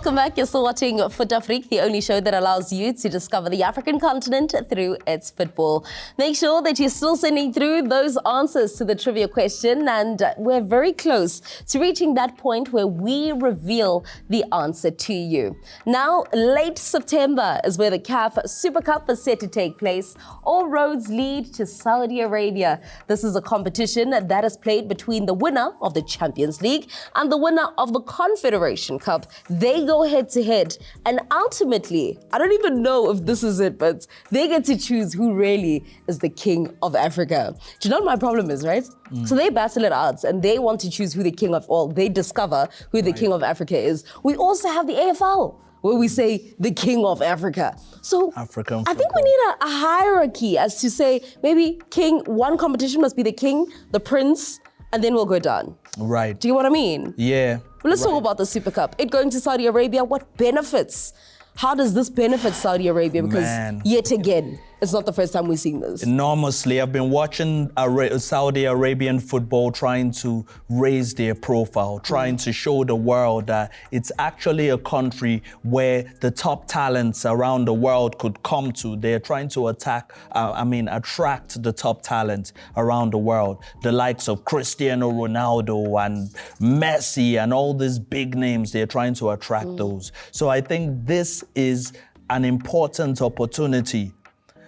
Welcome back. You're still watching Fut-Afrique, the only show that allows you to discover the African continent through its football. Make sure that you're still sending through those answers to the trivia question, and we're very close to reaching that point where we reveal the answer to you. Now, late September is where the CAF Super Cup is set to take place. All roads lead to Saudi Arabia. This is a competition that is played between the winner of the Champions League and the winner of the Confederation Cup. They go head to head, and ultimately, I don't even know if this is it, but they get to choose who really is the king of Africa. Do you know what my problem is, right? So they battle it out, and they want to choose who the king of all. They discover who the king of Africa is. We also have the AFL, where we say the king of Africa. So I think we need a hierarchy as to say maybe king, one competition must be the king, the prince, and then we'll go down. Right. Do you know what I mean? Yeah. Well, let's talk about the Super Cup. It going to Saudi Arabia, what benefits? How does this benefit Saudi Arabia? Because yet again, it's not the first time we've seen this. Enormously. I've been watching Saudi Arabian football trying to raise their profile, trying to show the world that it's actually a country where the top talents around the world could come to. They're trying to attract the top talent around the world. The likes of Cristiano Ronaldo and Messi and all these big names, they're trying to attract those. So I think this is an important opportunity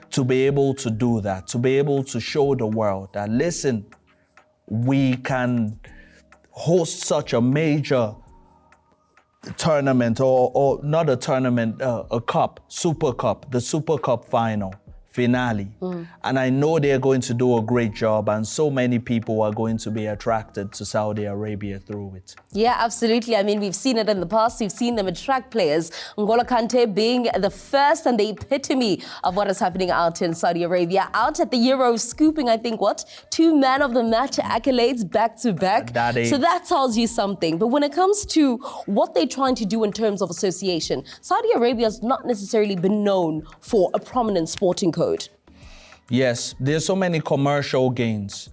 to be able to do that, to be able to show the world that, listen, we can host such a major tournament, or not a tournament, a cup, Super Cup, the Super Cup finale. And I know they're going to do a great job, and so many people are going to be attracted to Saudi Arabia through it. Yeah, absolutely. I mean, we've seen it in the past. We've seen them attract players. N'Golo Kante being the first and the epitome of what is happening out in Saudi Arabia. Out at the Euros, scooping, I think, 2 man of the match accolades back to back. So that tells you something. But when it comes to what they're trying to do in terms of association, Saudi Arabia has not necessarily been known for a prominent sporting code. Yes, there's so many commercial gains,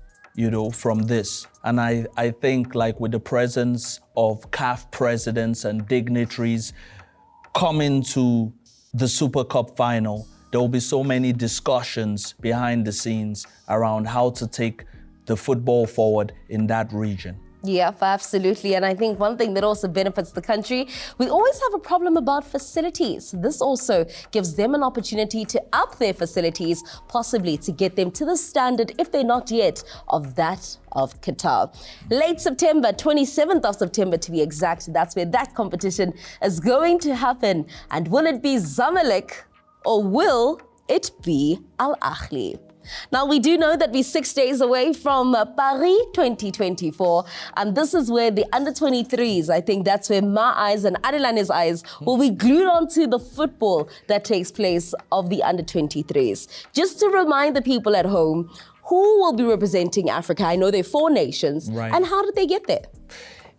from this. And I think, like, with the presence of CAF presidents and dignitaries coming to the Super Cup final, there will be so many discussions behind the scenes around how to take the football forward in that region. Yeah, absolutely. And I think one thing that also benefits the country, we always have a problem about facilities. This also gives them an opportunity to up their facilities, possibly to get them to the standard, if they're not yet, of that of Qatar. Late September, 27th of September to be exact, that's where that competition is going to happen. And will it be Zamalek or will it be Al Ahly? Now, we do know that we're 6 days away from Paris 2024, and this is where the under-23s, I think that's where my eyes and Adelane's eyes will be glued onto the football that takes place of the under-23s. Just to remind the people at home, who will be representing Africa? I know there are 4 nations, and how did they get there?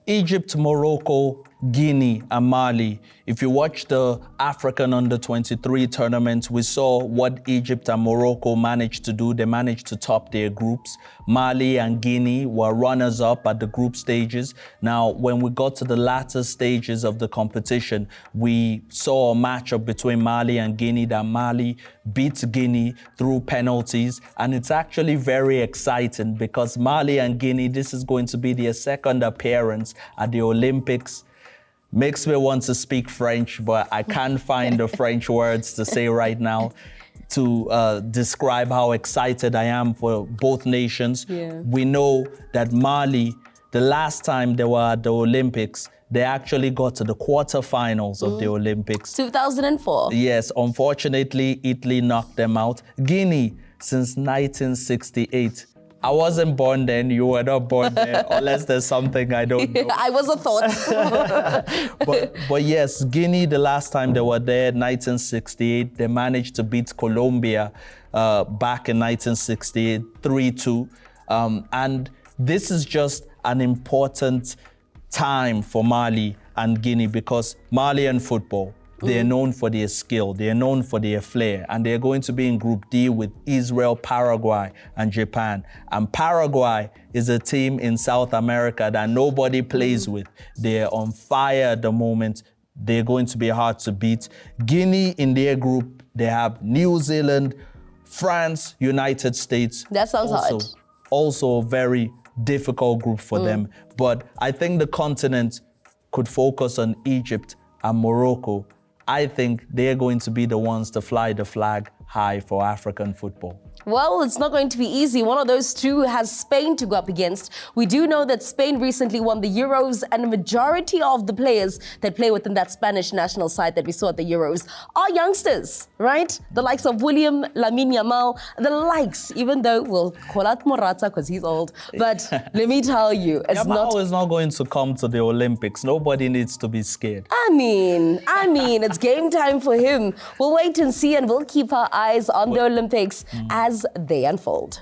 Egypt, Morocco, Guinea, and Mali. If you watch the African under-23 tournament, we saw what Egypt and Morocco managed to do. They managed to top their groups. Mali and Guinea were runners-up at the group stages. Now, when we got to the latter stages of the competition, we saw a matchup between Mali and Guinea that Mali beat Guinea through penalties. And it's actually very exciting because Mali and Guinea, this is going to be their second appearance at the Olympics. Makes me want to speak French, but I can't find the French words to say right now to describe how excited I am for both nations. We know that Mali, the last time they were at the Olympics, they actually got to the quarterfinals of the Olympics. 2004. Yes, unfortunately, Italy knocked them out. Guinea, since 1968. I wasn't born then, you were not born then, unless there's something I don't know. I was a thought. but yes, Guinea, the last time they were there, 1968, they managed to beat Colombia back in 1968, 3-2. And this is just an important time for Mali and Guinea because Malian football, they're known for their skill, they're known for their flair, and they're going to be in Group D with Israel, Paraguay, and Japan. And Paraguay is a team in South America that nobody plays with. They're on fire at the moment. they're going to be hard to beat. Guinea in their group, they have New Zealand, France, United States. That sounds hard. Also a very difficult group for them. But I think the continent could focus on Egypt and Morocco. I think they're going to be the ones to fly the flag high for African football. Well, it's not going to be easy. One of those two has Spain to go up against. We do know that Spain recently won the Euros, and a majority of the players that play within that Spanish national side that we saw at the Euros are youngsters, right? The likes of William, Lamine Yamal, the likes, even though we'll call out Morata because he's old. But let me tell you, it's Yamal is not going to come to the Olympics. Nobody needs to be scared. I mean, it's game time for him. We'll wait and see, and we'll keep our eyes on the Olympics as they unfold.